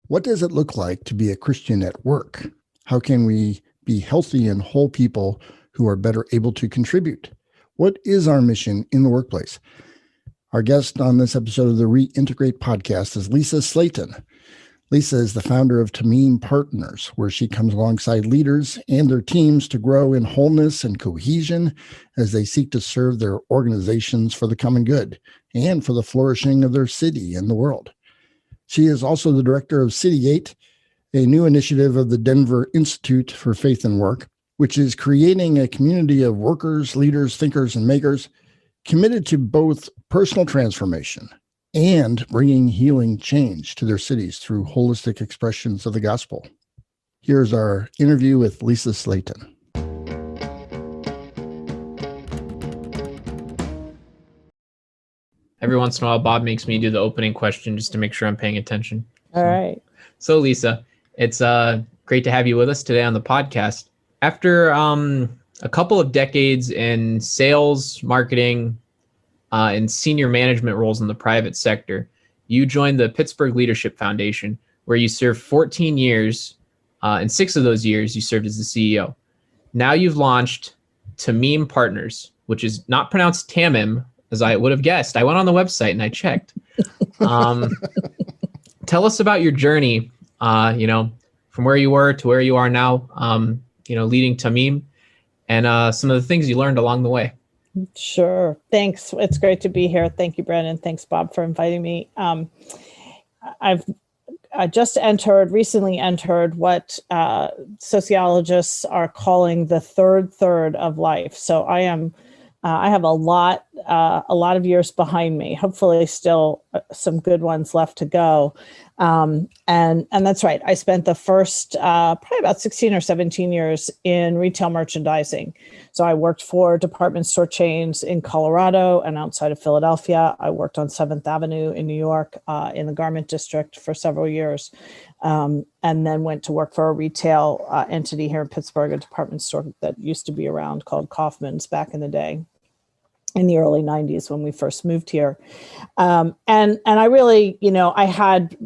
What does it look like to be a Christian at work? How can we be healthy and whole people who are better able to contribute? What is our mission in the workplace? Our guest on this episode of the Reintegrate podcast is Lisa Slayton. Lisa is the founder of Tamim Partners, where she comes alongside leaders and their teams to grow in wholeness and cohesion as they seek to serve their organizations for the common good and for the flourishing of their city and the world. She is also the director of Citygate, a new initiative of the Denver Institute for Faith and Work, which is creating a community of workers, leaders, thinkers, and makers committed to both personal transformation and bringing healing change to their cities through holistic expressions of the gospel. Here's our interview with Lisa Slayton. Every once in a while, Bob makes me do the opening question just to make sure I'm paying attention. All right. So Lisa, it's great to have you with us today on the podcast. After a couple of decades in sales, marketing, and senior management roles in the private sector, you joined the Pittsburgh Leadership Foundation, where you served 14 years, and 6 of those years you served as the CEO. Now you've launched Tamim Partners, which is not pronounced tamim, as I would have guessed. I went on the website and I checked. Tell us about your journey, from where you were to where you are now, leading Tamim, and some of the things you learned along the way. Sure. Thanks. It's great to be here. Thank you, Brandon. Thanks, Bob, for inviting me. I recently entered what sociologists are calling the third of life. So I have a lot of years behind me, hopefully still some good ones left to go. And that's right. I spent the first probably about 16 or 17 years in retail merchandising. So I worked for department store chains in Colorado and outside of Philadelphia. I worked on 7th Avenue in New York in the garment district for several years, and then went to work for a retail entity here in Pittsburgh, a department store that used to be around called Kaufman's back in the day, in the early 90s when we first moved here. And I really, I had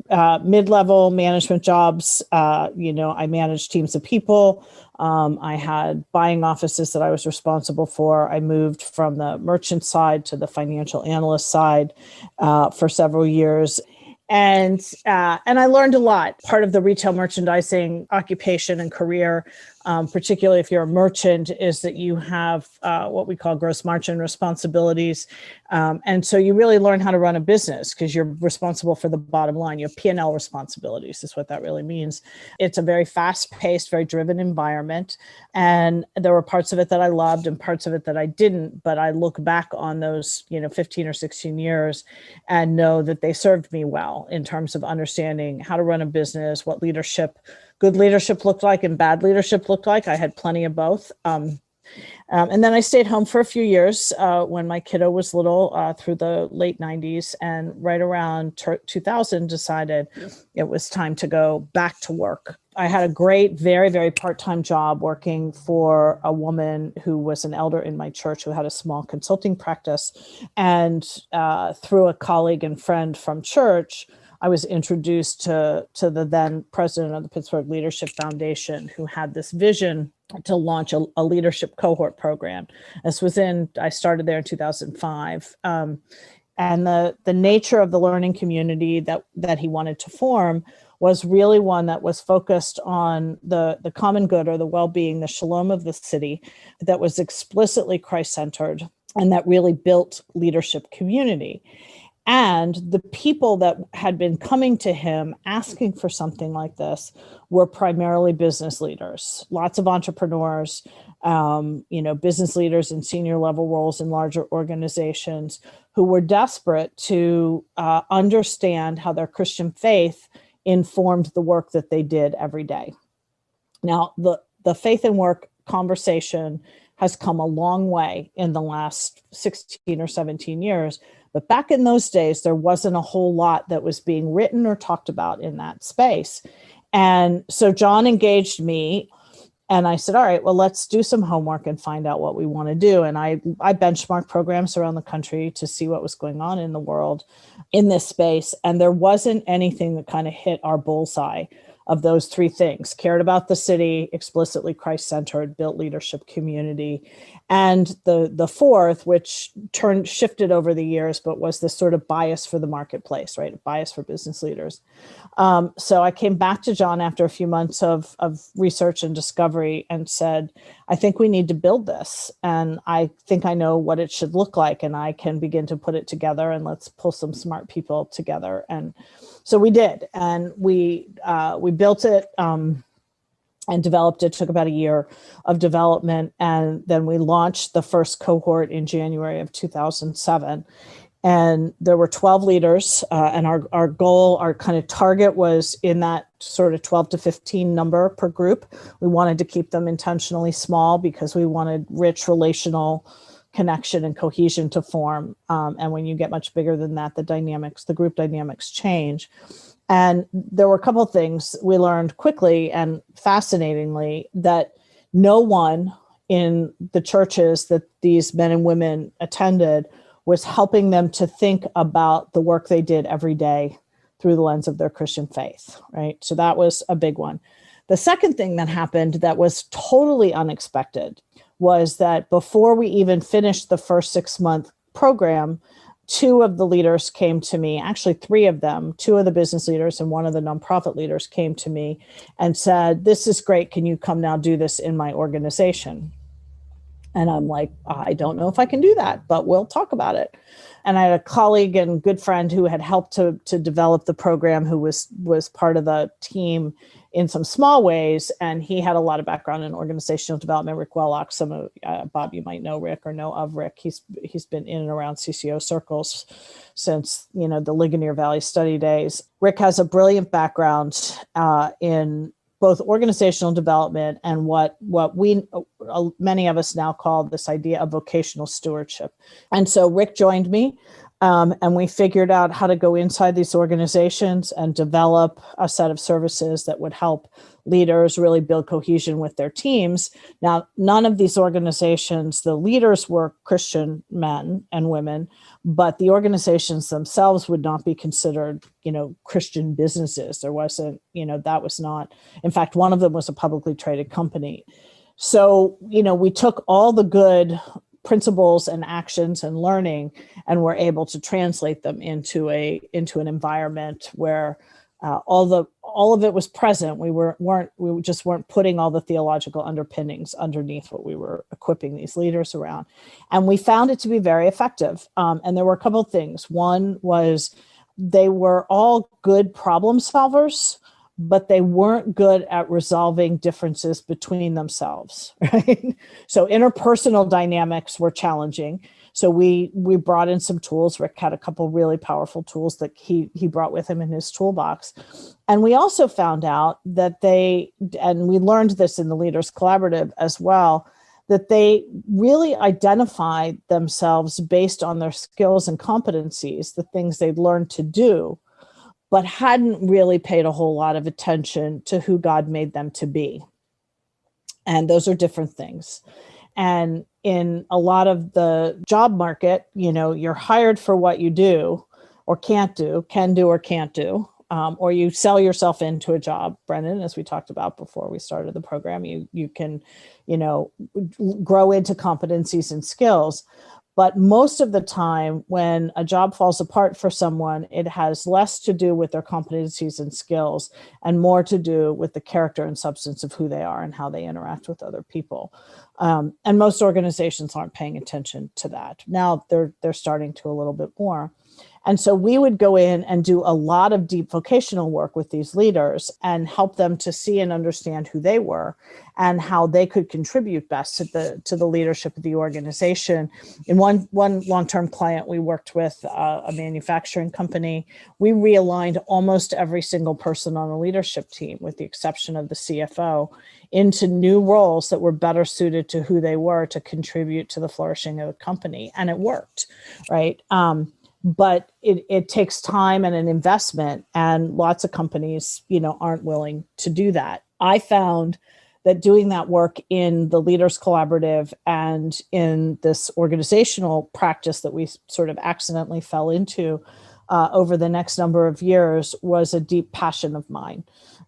mid-level management jobs. I managed teams of people. I had buying offices that I was responsible for. I moved from the merchant side to the financial analyst side for several years. And I learned a lot. Part of the retail merchandising occupation and career, particularly if you're a merchant, is that you have what we call gross margin responsibilities. And so you really learn how to run a business because you're responsible for the bottom line. Your P&L responsibilities is what that really means. It's a very fast-paced, very driven environment. And there were parts of it that I loved and parts of it that I didn't. But I look back on those, 15 or 16 years and know that they served me well in terms of understanding how to run a business, what good leadership looked like and bad leadership looked like. I had plenty of both. And then I stayed home for a few years when my kiddo was little through the late 90s, and right around 2000 decided it was time to go back to work. I had a great, very, very part-time job working for a woman who was an elder in my church who had a small consulting practice. And through a colleague and friend from church, I was introduced to the then president of the Pittsburgh Leadership Foundation, who had this vision to launch a leadership cohort program. I started there in 2005. And the nature of the learning community that he wanted to form was really one that was focused on the common good, or the well-being, the shalom of the city, that was explicitly Christ-centered and that really built leadership community. And the people that had been coming to him asking for something like this were primarily business leaders, lots of entrepreneurs, business leaders in senior level roles in larger organizations who were desperate to understand how their Christian faith informed the work that they did every day. Now, the faith and work conversation has come a long way in the last 16 or 17 years. But back in those days, there wasn't a whole lot that was being written or talked about in that space. And so John engaged me And I said, all right, well, let's do some homework and find out what we want to do. And I benchmarked programs around the country to see what was going on in the world in this space. And there wasn't anything that kind of hit our bullseye of those three things: cared about the city, explicitly Christ-centered, built leadership community. And the fourth, which shifted over the years, but was this sort of bias for the marketplace, right? A bias for business leaders. So I came back to John after a few months of research and discovery and said, I think we need to build this. And I think I know what it should look like, and I can begin to put it together, and let's pull some smart people together. And so we did, and we built it and developed it. Took about a year of development. And then we launched the first cohort in January of 2007. And there were 12 leaders, and our goal, our kind of target was in that sort of 12 to 15 number per group. We wanted to keep them intentionally small because we wanted rich relational connection and cohesion to form. And when you get much bigger than that, the group dynamics change. And there were a couple of things we learned quickly and fascinatingly, that no one in the churches that these men and women attended was helping them to think about the work they did every day through the lens of their Christian faith, right? So that was a big one. The second thing that happened that was totally unexpected was that before we even finished the first 6-month program, 2 of the leaders came to me, actually 3 of them, 2 of the business leaders and 1 of the nonprofit leaders came to me and said, this is great. Can you come now do this in my organization? And I'm like, I don't know if I can do that, but we'll talk about it. And I had a colleague and good friend who had helped to develop the program, who was part of the team in some small ways. And he had a lot of background in organizational development. Rick Wellock, some of Bob, you might know Rick or know of Rick. He's been in and around CCO circles since, the Ligonier Valley study days. Rick has a brilliant background in both organizational development and what we, many of us now call this idea of vocational stewardship. And so Rick joined me, and we figured out how to go inside these organizations and develop a set of services that would help leaders really build cohesion with their teams. Now, none of these organizations, the leaders were Christian men and women, but the organizations themselves would not be considered, Christian businesses. There wasn't, that was not, in fact, one of them was a publicly traded company. So, we took all the good principles and actions and learning, and were able to translate them into an environment where all of it was present. We just weren't putting all the theological underpinnings underneath what we were equipping these leaders around. And we found it to be very effective. And there were a couple of things. One was they were all good problem solvers, but they weren't good at resolving differences between themselves, right? So interpersonal dynamics were challenging. So we brought in some tools. Rick had a couple really powerful tools that he brought with him in his toolbox. And we also found out that and we learned this in the Leaders Collaborative as well, that they really identified themselves based on their skills and competencies, the things they'd learned to do, but hadn't really paid a whole lot of attention to who God made them to be. And those are different things. And in a lot of the job market, you're hired for what you do or can do or can't do, or you sell yourself into a job, Brendan, as we talked about before we started the program. You can, grow into competencies and skills. But most of the time when a job falls apart for someone, it has less to do with their competencies and skills and more to do with the character and substance of who they are and how they interact with other people. And most organizations aren't paying attention to that. Now they're starting to a little bit more. And so we would go in and do a lot of deep vocational work with these leaders and help them to see and understand who they were and how they could contribute best to the leadership of the organization. In one long-term client we worked with, a manufacturing company, we realigned almost every single person on the leadership team, with the exception of the CFO, into new roles that were better suited to who they were to contribute to the flourishing of the company. And it worked, right? But it takes time and an investment, and lots of companies, aren't willing to do that. I found that doing that work in the Leaders Collaborative and in this organizational practice that we sort of accidentally fell into over the next number of years was a deep passion of mine.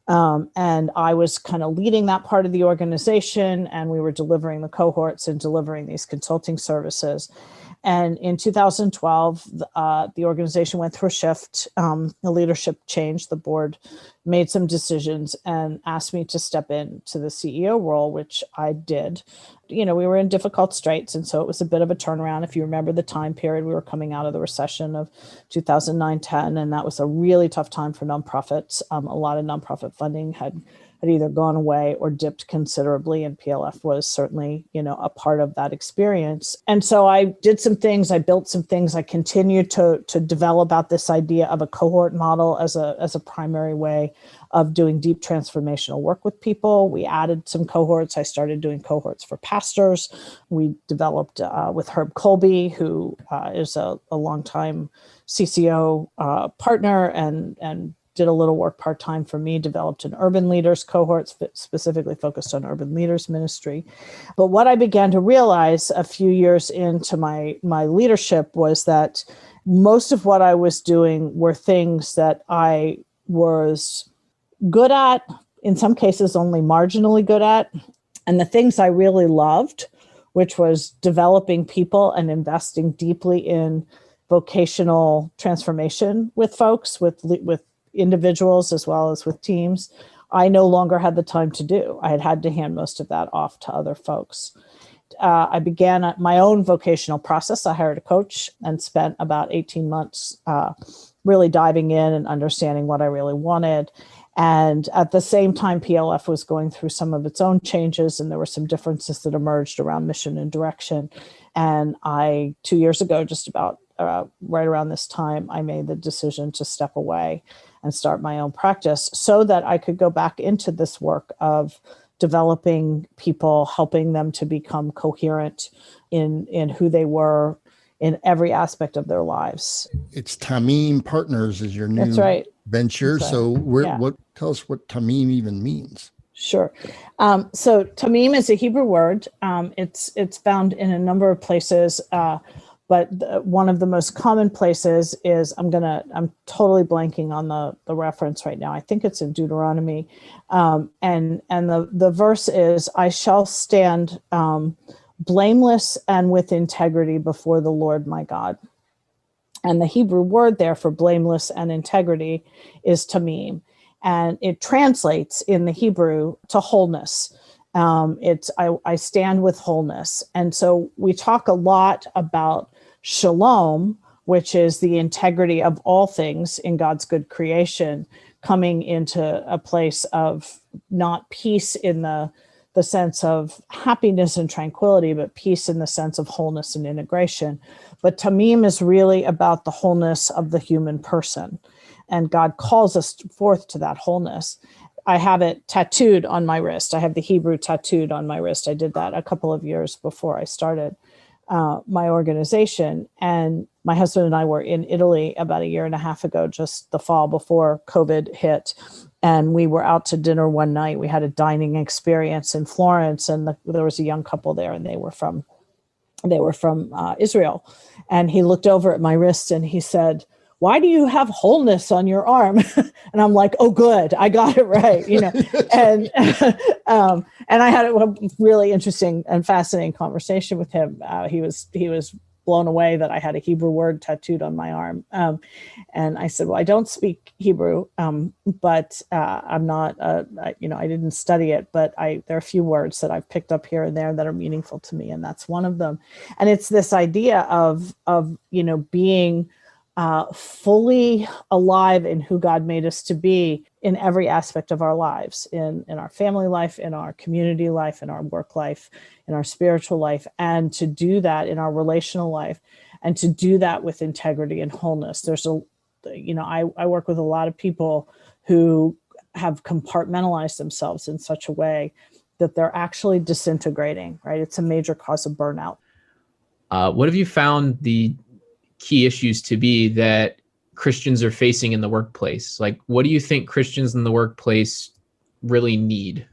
And I was kind of leading that part of the organization, and we were delivering the cohorts and delivering these consulting services. And in 2012, the organization went through a shift. The leadership changed. The board made some decisions and asked me to step into the CEO role, which I did. We were in difficult straits, and so it was a bit of a turnaround. If you remember the time period, we were coming out of the recession of 2009-10, and that was a really tough time for nonprofits. A lot of nonprofit funding had either gone away or dipped considerably, and PLF was certainly, a part of that experience. And so I did some things, I built some things, I continued to develop out this idea of a cohort model as a primary way of doing deep transformational work with people. We added some cohorts. I started doing cohorts for pastors. We developed with Herb Colby, who is a longtime CCO partner and did a little work part-time for me, developed an urban leaders cohort specifically focused on urban leaders ministry. But what I began to realize a few years into my leadership was that most of what I was doing were things that I was good at, in some cases only marginally good at. And the things I really loved, which was developing people and investing deeply in vocational transformation with folks, with individuals as well as with teams, I no longer had the time to do. I had to hand most of that off to other folks. I began my own vocational process. I hired a coach and spent about 18 months really diving in and understanding what I really wanted. And at the same time, PLF was going through some of its own changes, and there were some differences that emerged around mission and direction. And 2 years ago, just about right around this time, I made the decision to step away and start my own practice so that I could go back into this work of developing people, helping them to become coherent in who they were in every aspect of their lives. It's Tamim Partners is your new That's right. venture. That's right. So tell us what Tamim even means. Sure. So tamim is a Hebrew word. It's found in a number of places, but one of the most common places is, I'm totally blanking on the reference right now. I think it's in Deuteronomy. And the verse is, I shall stand blameless and with integrity before the Lord my God. And the Hebrew word there for blameless and integrity is tamim. And it translates in the Hebrew to wholeness. I stand with wholeness. And so we talk a lot about shalom, which is the integrity of all things in God's good creation, coming into a place of not peace in the sense of happiness and tranquility, but peace in the sense of wholeness and integration. But tamim is really about the wholeness of the human person. And God calls us forth to that wholeness. I have it tattooed on my wrist. I have the Hebrew tattooed on my wrist. I did that a couple of years before I started my organization. And my husband and I were in Italy about a year and a half ago, just the fall before COVID hit. And we were out to dinner one night. We had a dining experience in Florence, and there was a young couple there, and they were from Israel. And he looked over at my wrist and he said, "Why do you have wholeness on your arm?" And I'm like, "Oh, good, I got it right," And and I had a really interesting and fascinating conversation with him. He was blown away that I had a Hebrew word tattooed on my arm. And I said, "Well, I don't speak Hebrew, but I'm not, I didn't study it, but there are a few words that I've picked up here and there that are meaningful to me, and that's one of them." And it's this idea of being fully alive in who God made us to be in every aspect of our lives, in our family life, in our community life, in our work life, in our spiritual life, and to do that in our relational life, and to do that with integrity and wholeness. I work with a lot of people who have compartmentalized themselves in such a way that they're actually disintegrating, right? It's a major cause of burnout. What have you found the key issues to be that Christians are facing in the workplace? Like, what do you think Christians in the workplace really need?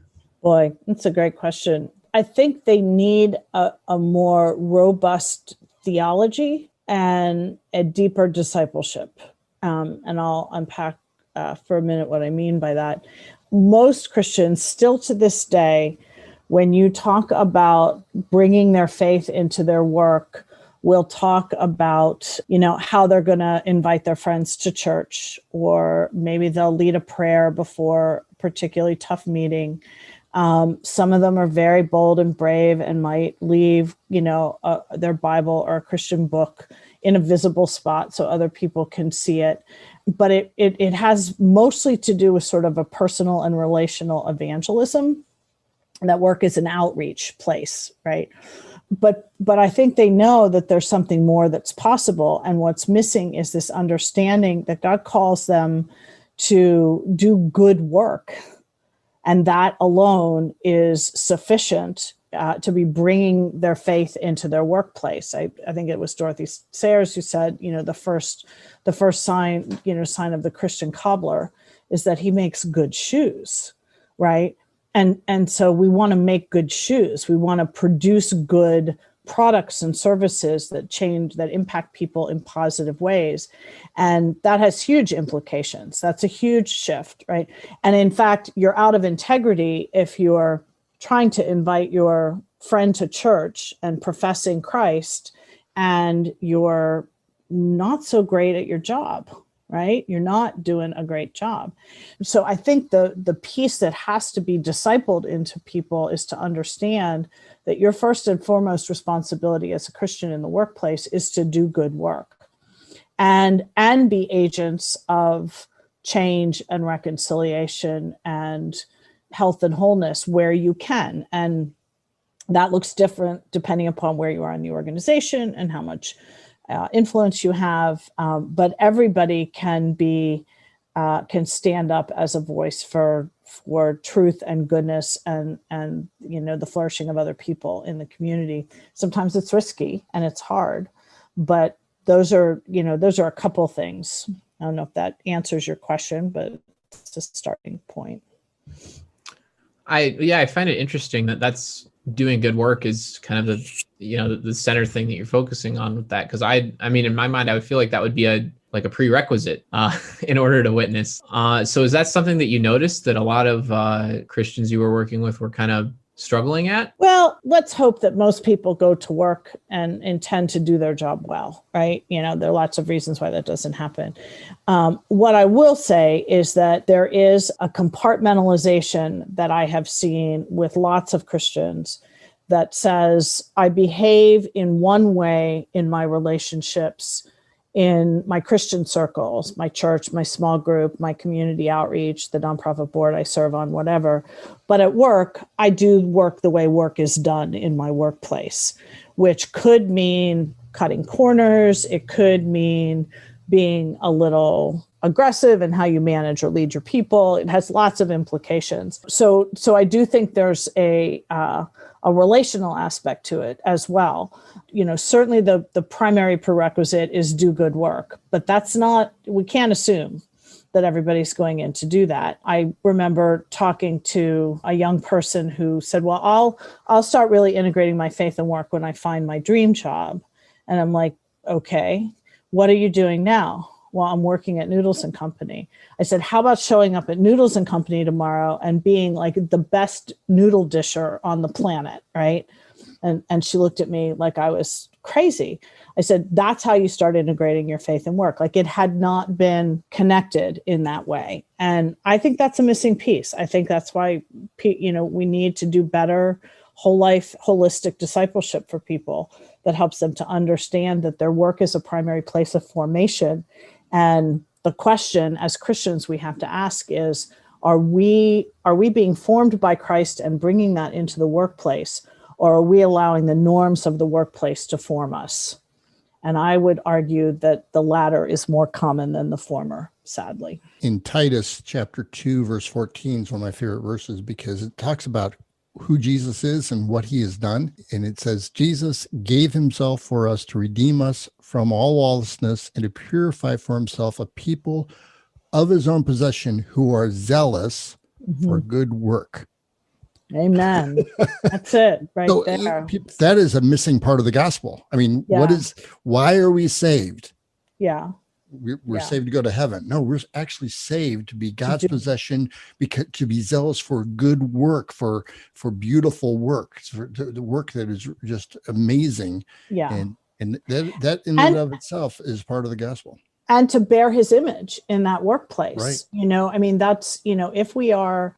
Boy, that's a great question. I think they need a more robust theology and a deeper discipleship. And I'll unpack for a minute what I mean by that. Most Christians still to this day, when you talk about bringing their faith into their work, will talk about, how they're going to invite their friends to church, or maybe they'll lead a prayer before a particularly tough meeting. Some of them are very bold and brave and might leave, their Bible or a Christian book in a visible spot so other people can see it. But it has mostly to do with sort of a personal and relational evangelism. That work is an outreach place, right? But I think they know that there's something more that's possible. And what's missing is this understanding that God calls them to do good work. And that alone is sufficient to be bringing their faith into their workplace. I think it was Dorothy Sayers who said, the first sign, sign of the Christian cobbler is that he makes good shoes, right? And so we want to make good shoes. We want to produce good products and services that impact people in positive ways. And that has huge implications. That's a huge shift, right? And in fact, you're out of integrity if you're trying to invite your friend to church and professing Christ, and you're not so great at your job, right? You're not doing a great job. So I think the piece that has to be discipled into people is to understand that your first and foremost responsibility as a Christian in the workplace is to do good work and be agents of change and reconciliation and health and wholeness where you can. And that looks different depending upon where you are in the organization and how much influence you have, but everybody can stand up as a voice for truth and goodness and the flourishing of other people in the community. Sometimes it's risky and it's hard, but those are a couple things. I don't know if that answers your question, but it's a starting point. I find it interesting that's doing good work is kind of the center thing that you're focusing on with that. Because I mean, in my mind, I would feel like that would be a prerequisite in order to witness. So is that something that you noticed that a lot of Christians you were working with were kind of struggling at? Well, let's hope that most people go to work and intend to do their job well, right? There are lots of reasons why that doesn't happen. What I will say is that there is a compartmentalization that I have seen with lots of Christians that says, I behave in one way in my relationships, in my Christian circles, my church, my small group, my community outreach, the nonprofit board I serve on, whatever. But at work, I do work the way work is done in my workplace, which could mean cutting corners. It could mean being a little aggressive in how you manage or lead your people. It has lots of implications. So I do think there's a relational aspect to it as well. Certainly the primary prerequisite is do good work, but we can't assume that everybody's going in to do that. I remember talking to a young person who said, well, I'll start really integrating my faith and work when I find my dream job. And I'm like, okay, what are you doing now? Well, I'm working at Noodles and Company. I said, how about showing up at Noodles and Company tomorrow and being like the best noodle disher on the planet, right? And she looked at me like I was crazy. I said, that's how you start integrating your faith and work. Like it had not been connected in that way. And I think that's a missing piece. I think that's why, we need to do better whole life, holistic discipleship for people that helps them to understand that their work is a primary place of formation. And the question as Christians we have to ask is, are we being formed by Christ and bringing that into the workplace, or are we allowing the norms of the workplace to form us? And I would argue that the latter is more common than the former, sadly. In Titus chapter 2, verse 14 is one of my favorite verses because it talks about who Jesus is and what he has done. And it says, Jesus gave himself for us to redeem us from all lawlessness and to purify for himself a people of his own possession who are zealous for good work. Amen. That's it right So there. that is a missing part of the gospel. I mean, Yeah. why are we saved? Yeah. We're saved to go to heaven. No, we're actually saved to be God's do- possession, because to be zealous for good work, for beautiful work, for the work that is just amazing. Yeah. And that in And and of itself is part of the gospel. and to bear his image in that workplace. Right. You know, I mean, that's, you know, if we are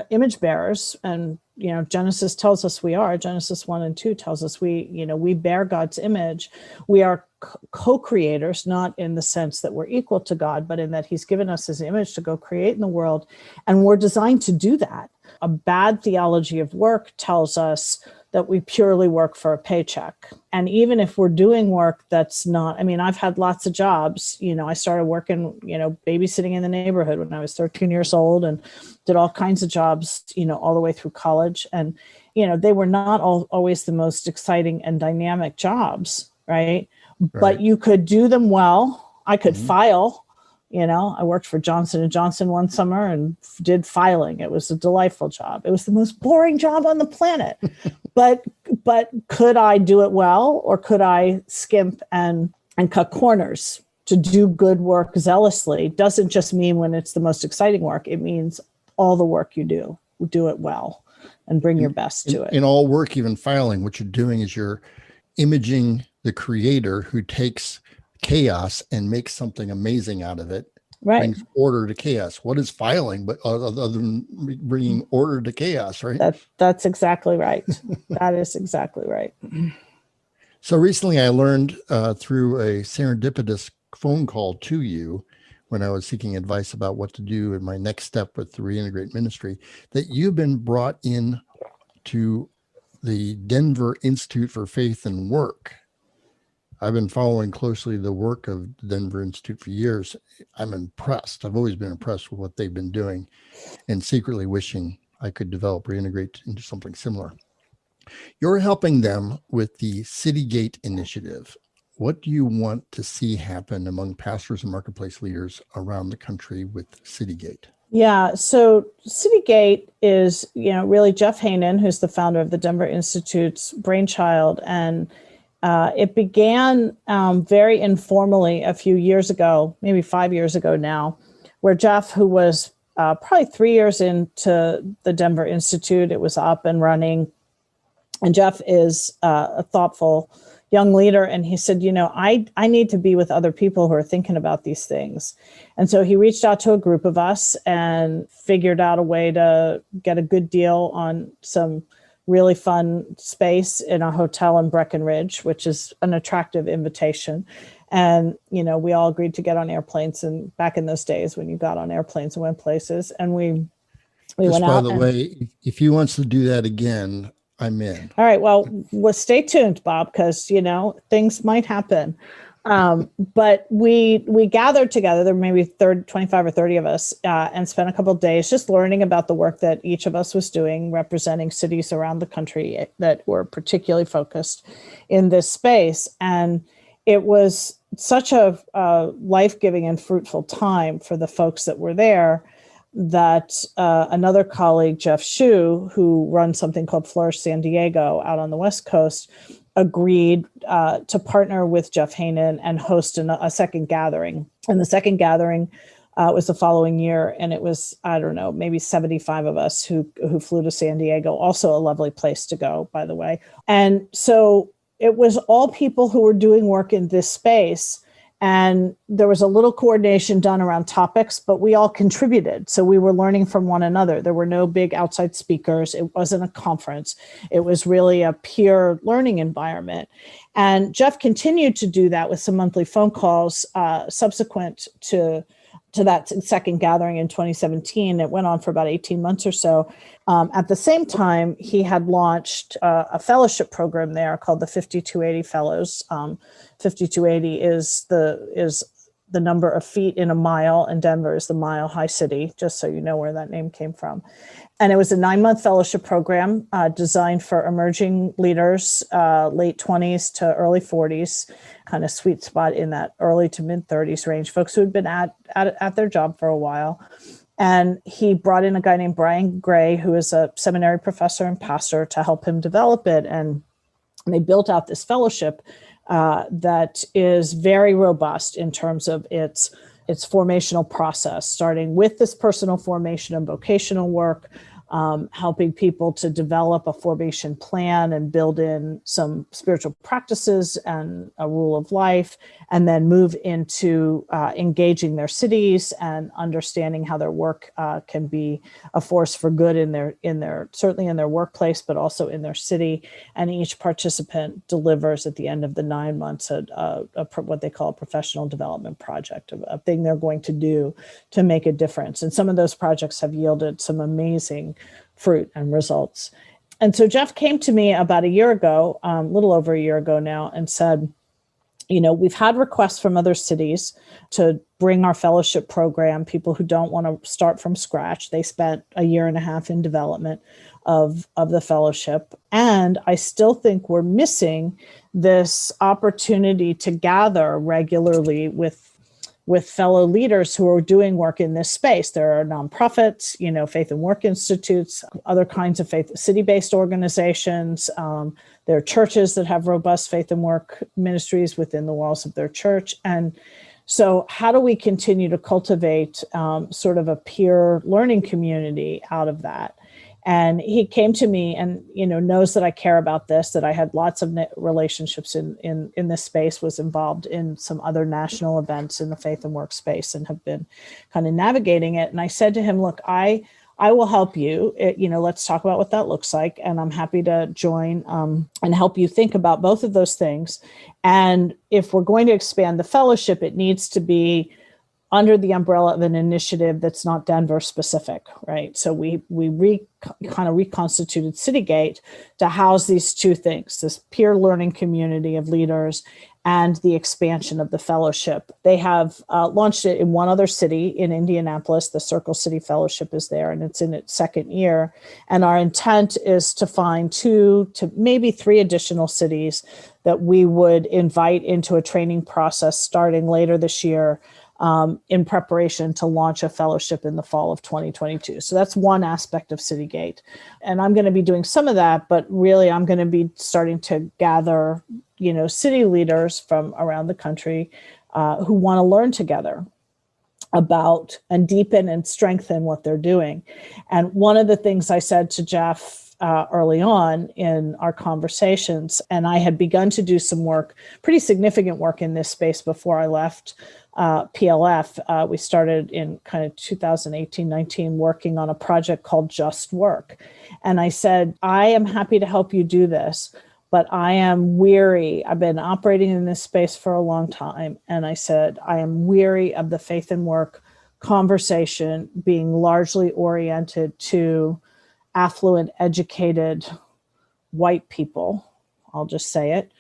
image bearers, and, you know, Genesis tells us we are, Genesis 1 and 2 tells us we bear God's image. We are co-creators, not in the sense that we're equal to God, but in that he's given us his image to go create in the world. And we're designed to do that. A bad theology of work tells us that we purely work for a paycheck. And even if we're doing work that's not, I mean, I've had lots of jobs. You know, I started working, you know, babysitting in the neighborhood when I was 13 years old, and did all kinds of jobs, you know, all the way through college. And, you know, they were not always the most exciting and dynamic jobs, right? But you could do them well. I could file. You know, I worked for Johnson & Johnson one summer and did filing. It was a delightful job. It was the most boring job on the planet. But could I do it well, or could I skimp and cut corners? To do good work zealously doesn't just mean when it's the most exciting work. It means all the work you do it well and bring your best to it. In all work, even filing, what you're doing is you're imaging the creator who takes chaos and makes something amazing out of it. Right. Brings order to chaos. What is filing but other than bringing order to chaos, right? That's exactly right. That is exactly right. So recently I learned through a serendipitous phone call to you, when I was seeking advice about what to do in my next step with the Reintegrate Ministry, that you've been brought in to the Denver Institute for Faith and Work. I've been following closely the work of the Denver Institute for years. I'm impressed. I've always been impressed with what they've been doing, and secretly wishing I could develop Reintegrate into something similar. You're helping them with the City Gate initiative. What do you want to see happen among pastors and marketplace leaders around the country with City Gate? Yeah, so City Gate is, you know, really Jeff Hainan, who's the founder of the Denver Institute's brainchild. And it began very informally a few years ago, maybe 5 years ago now, where Jeff, who was probably 3 years into the Denver Institute, it was up and running. And Jeff is a thoughtful young leader. And he said, you know, I need to be with other people who are thinking about these things. And so he reached out to a group of us and figured out a way to get a good deal on some really fun space in a hotel in Breckenridge, which is an attractive invitation. And, you know, we all agreed to get on airplanes, and back in those days when you got on airplanes and went places, and we went out. By the way, if he wants to do that again, I'm in. All right. Well, stay tuned, Bob, because, you know, things might happen. But we gathered together, there were maybe 25 or 30 of us, and spent a couple of days just learning about the work that each of us was doing, representing cities around the country that were particularly focused in this space. And it was such a life-giving and fruitful time for the folks that were there, that another colleague, Jeff Shue, who runs something called Flourish San Diego out on the West Coast, agreed to partner with Jeff Hainan and host a second gathering. And the second gathering was the following year. And it was, I don't know, maybe 75 of us who flew to San Diego, also a lovely place to go, by the way. And so it was all people who were doing work in this space. And there was a little coordination done around topics, but we all contributed. So we were learning from one another. There were no big outside speakers. It wasn't a conference. It was really a peer learning environment. And Jeff continued to do that with some monthly phone calls subsequent to that second gathering in 2017. It went on for about 18 months or so. At the same time, he had launched a fellowship program there called the 5280 Fellows. 5280 is the number of feet in a mile, and Denver is the Mile High City, just so you know where that name came from. And it was a 9-month fellowship program designed for emerging leaders, late 20s to early 40s, kind of sweet spot in that early to mid 30s range, folks who had been at their job for a while. And he brought in a guy named Brian Gray, who is a seminary professor and pastor, to help him develop it. And they built out this fellowship that is very robust in terms of its formational process, starting with this personal formation and vocational work, helping people to develop a formation plan and build in some spiritual practices and a rule of life, and then move into engaging their cities and understanding how their work can be a force for good in their certainly in their workplace, but also in their city. And each participant delivers at the end of the 9 months what they call a professional development project, a thing they're going to do to make a difference. And some of those projects have yielded some amazing fruit and results. And so Jeff came to me about a year ago, a little over a year ago now, and said, we've had requests from other cities to bring our fellowship program, people who don't want to start from scratch. They spent a year and a half in development of the fellowship. And I still think we're missing this opportunity to gather regularly with fellow leaders who are doing work in this space. There are nonprofits, faith and work institutes, other kinds of city-based organizations. There are churches that have robust faith and work ministries within the walls of their church. And so how do we continue to cultivate sort of a peer learning community out of that? And he came to me and, knows that I care about this, that I had lots of relationships in this space, was involved in some other national events in the faith and work space and have been kind of navigating it. And I said to him, look, I will help you. Let's talk about what that looks like. And I'm happy to join and help you think about both of those things. And if we're going to expand the fellowship, it needs to be under the umbrella of an initiative that's not Denver specific, right? So we kind of reconstituted Citygate to house these two things, this peer learning community of leaders and the expansion of the fellowship. They have launched it in one other city in Indianapolis. The Circle City Fellowship is there, and it's in its second year. And our intent is to find 2 to maybe 3 additional cities that we would invite into a training process starting later this year, in preparation to launch a fellowship in the fall of 2022. So that's one aspect of Citygate. And I'm going to be doing some of that, but really I'm going to be starting to gather, city leaders from around the country who want to learn together about and deepen and strengthen what they're doing. And one of the things I said to Jeff early on in our conversations, and I had begun to do some work, pretty significant work in this space before I left PLF. We started in kind of 2018-19 working on a project called Just Work. And I said, I am happy to help you do this, but I am weary. I've been operating in this space for a long time. And I said, I am weary of the faith and work conversation being largely oriented to affluent, educated white people. I'll just say it.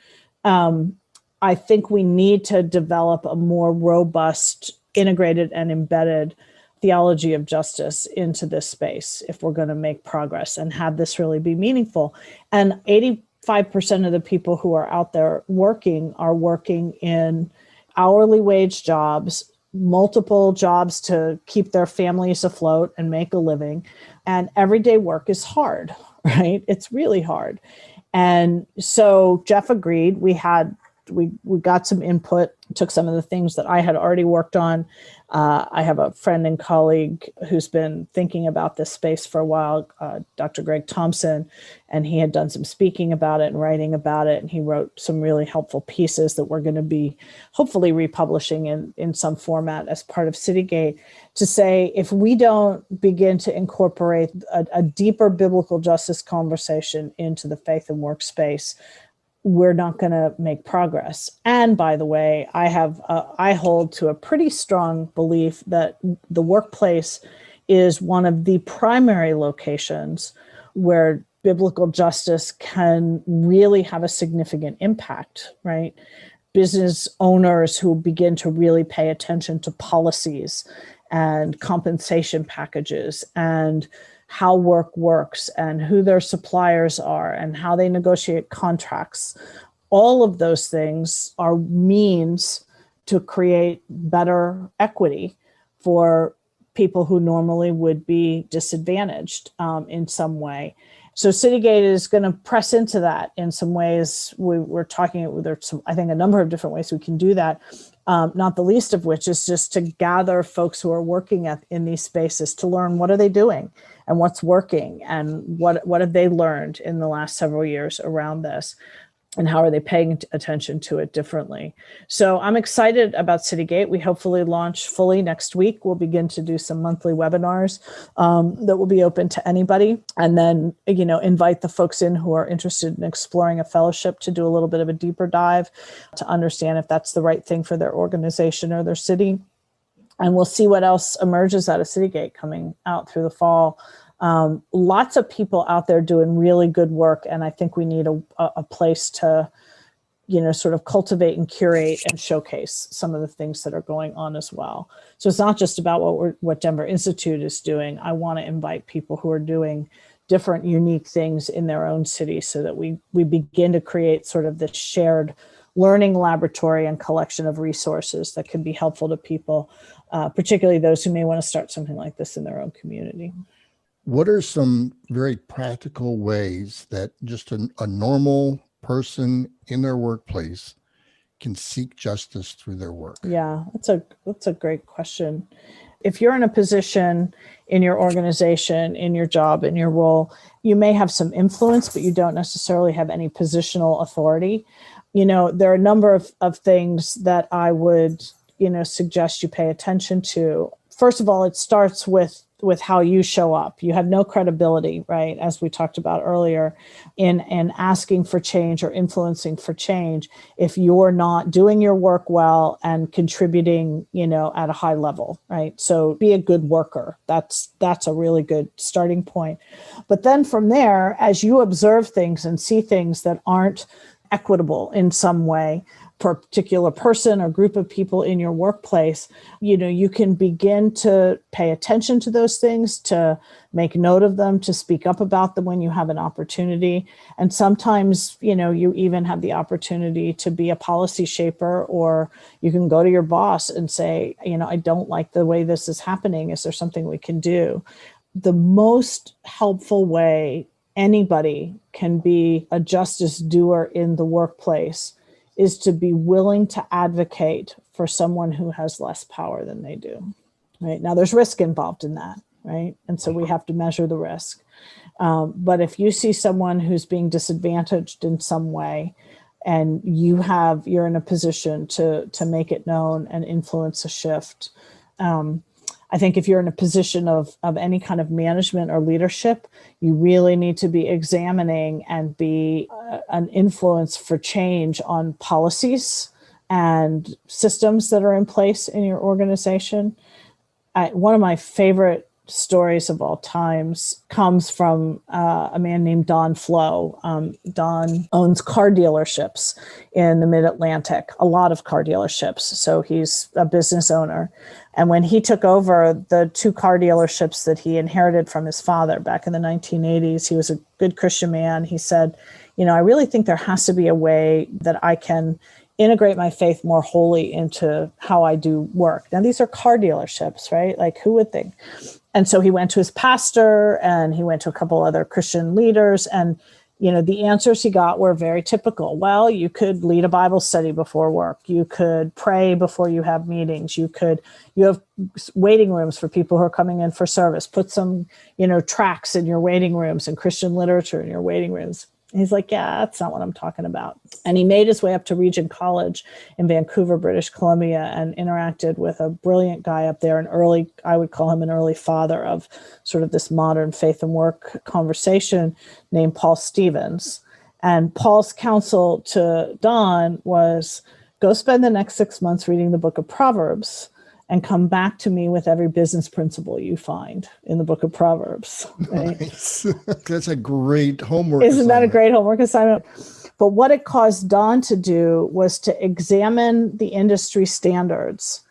I think we need to develop a more robust, integrated, and embedded theology of justice into this space if we're going to make progress and have this really be meaningful. And 85% of the people who are out there working are working in hourly wage jobs, multiple jobs to keep their families afloat and make a living. And everyday work is hard, right? It's really hard. And so Jeff agreed. We got some input, took some of the things that I had already worked on. I have a friend and colleague who's been thinking about this space for a while, Dr. Greg Thompson, and he had done some speaking about it and writing about it. And he wrote some really helpful pieces that we're going to be hopefully republishing in some format as part of Citygate, to say, if we don't begin to incorporate a deeper biblical justice conversation into the faith and work space, we're not going to make progress. And by the way, I hold to a pretty strong belief that the workplace is one of the primary locations where biblical justice can really have a significant impact, right? Business owners who begin to really pay attention to policies and compensation packages and how work works and who their suppliers are and how they negotiate contracts. All of those things are means to create better equity for people who normally would be disadvantaged in some way. So Citygate is going to press into that in some ways. We're talking, there's some, I think, a number of different ways we can do that, not the least of which is just to gather folks who are working in these spaces to learn what are they doing and what's working and what have they learned in the last several years around this. And how are they paying attention to it differently? So I'm excited about Citygate. We hopefully launch fully next week. We'll begin to do some monthly webinars that will be open to anybody. And then, invite the folks in who are interested in exploring a fellowship to do a little bit of a deeper dive to understand if that's the right thing for their organization or their city. And we'll see what else emerges out of Citygate coming out through the fall. Lots of people out there doing really good work. And I think we need a place to, sort of cultivate and curate and showcase some of the things that are going on as well. So it's not just about what Denver Institute is doing. I want to invite people who are doing different, unique things in their own city so that we begin to create sort of this shared learning laboratory and collection of resources that can be helpful to people, particularly those who may want to start something like this in their own community. What are some very practical ways that just a normal person in their workplace can seek justice through their work? Yeah, that's a great question. If you're in a position in your organization, in your job, in your role, you may have some influence, but you don't necessarily have any positional authority. There are a number of things that I would, suggest you pay attention to. First of all, it starts with how you show up. You have no credibility, right? As we talked about earlier, in asking for change or influencing for change if you're not doing your work well and contributing, at a high level, right? So be a good worker. That's a really good starting point. But then from there, as you observe things and see things that aren't equitable in some way, for a particular person or group of people in your workplace, you can begin to pay attention to those things, to make note of them, to speak up about them when you have an opportunity. And sometimes, you even have the opportunity to be a policy shaper, or you can go to your boss and say, I don't like the way this is happening. Is there something we can do? The most helpful way anybody can be a justice doer in the workplace is to be willing to advocate for someone who has less power than they do, right? Now, there's risk involved in that, right? And so we have to measure the risk. But if you see someone who's being disadvantaged in some way, and you're in a position to make it known and influence a shift, I think if you're in a position of any kind of management or leadership, you really need to be examining and be an influence for change on policies and systems that are in place in your organization. One of my favorite stories of all times comes from a man named Don Flo. Don owns car dealerships in the Mid-Atlantic, a lot of car dealerships. So he's a business owner. And when he took over the 2 car dealerships that he inherited from his father back in the 1980s, he was a good Christian man. He said, I really think there has to be a way that I can integrate my faith more wholly into how I do work. Now, these are car dealerships, right? Like, who would think? And so he went to his pastor and he went to a couple other Christian leaders, and the answers he got were very typical. Well, you could lead a Bible study before work. You could pray before you have meetings. You have waiting rooms for people who are coming in for service. Put some, tracts in your waiting rooms and Christian literature in your waiting rooms. And he's like, yeah, that's not what I'm talking about. And he made his way up to Regent College in Vancouver, British Columbia, and interacted with a brilliant guy up there, I would call him an early father of sort of this modern faith and work conversation, named Paul Stevens. And Paul's counsel to Don was, go spend the next 6 months reading the book of Proverbs and come back to me with every business principle you find in the book of Proverbs. Right? Nice. That's a great homework Isn't that a assignment. great homework assignment? But what it caused Don to do was to examine the industry standards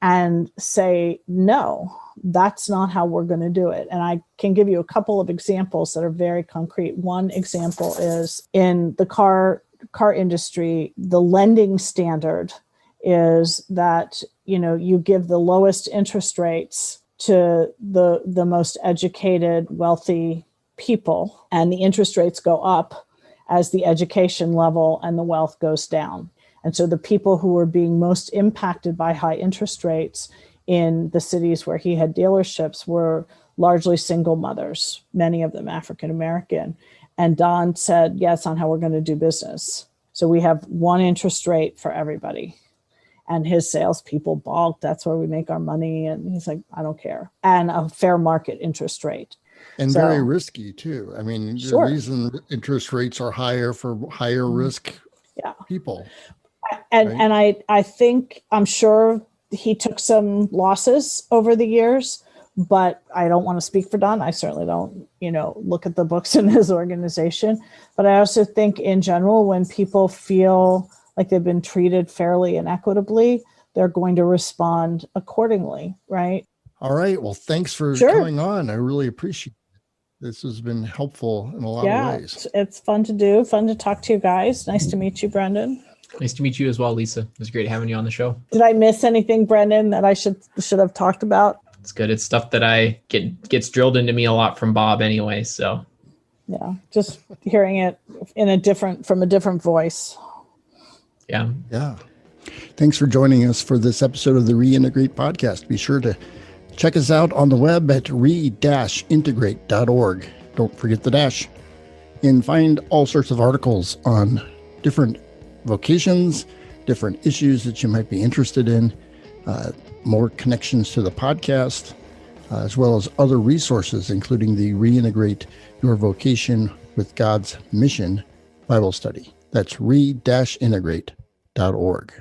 and say, no, that's not how we're going to do it. And I can give you a couple of examples that are very concrete. One example is in the car industry, the lending standard is that, you give the lowest interest rates to the most educated, wealthy people, and the interest rates go up as the education level and the wealth goes down. And so the people who were being most impacted by high interest rates in the cities where he had dealerships were largely single mothers, many of them African American. And Don said, yeah, it's not how we're going to do business. So we have one interest rate for everybody. And his salespeople balked. That's where we make our money. And he's like, I don't care. And a fair market interest rate. And very risky too. I mean, Sure. The reason interest rates are higher for higher risk people. And right? And I think, I'm sure he took some losses over the years, but I don't want to speak for Don. I certainly don't, look at the books in his organization. But I also think in general, when people feel like they've been treated fairly and equitably, they're going to respond accordingly, right? All right. Well, thanks for coming on. I really appreciate it. This has been helpful in a lot of ways. It's fun to do, fun to talk to you guys. Nice to meet you, Brendan. Nice to meet you as well, Lisa. It was great having you on the show. Did I miss anything, Brendan, that I should have talked about? It's good. It's stuff that gets drilled into me a lot from Bob anyway. So yeah, just hearing it from a different voice. Yeah. Yeah. Thanks for joining us for this episode of the Reintegrate podcast. Be sure to check us out on the web at re-integrate.org. Don't forget the dash. And find all sorts of articles on different vocations, different issues that you might be interested in, more connections to the podcast, as well as other resources, including the Reintegrate Your Vocation with God's Mission Bible Study. That's re-integrate.org.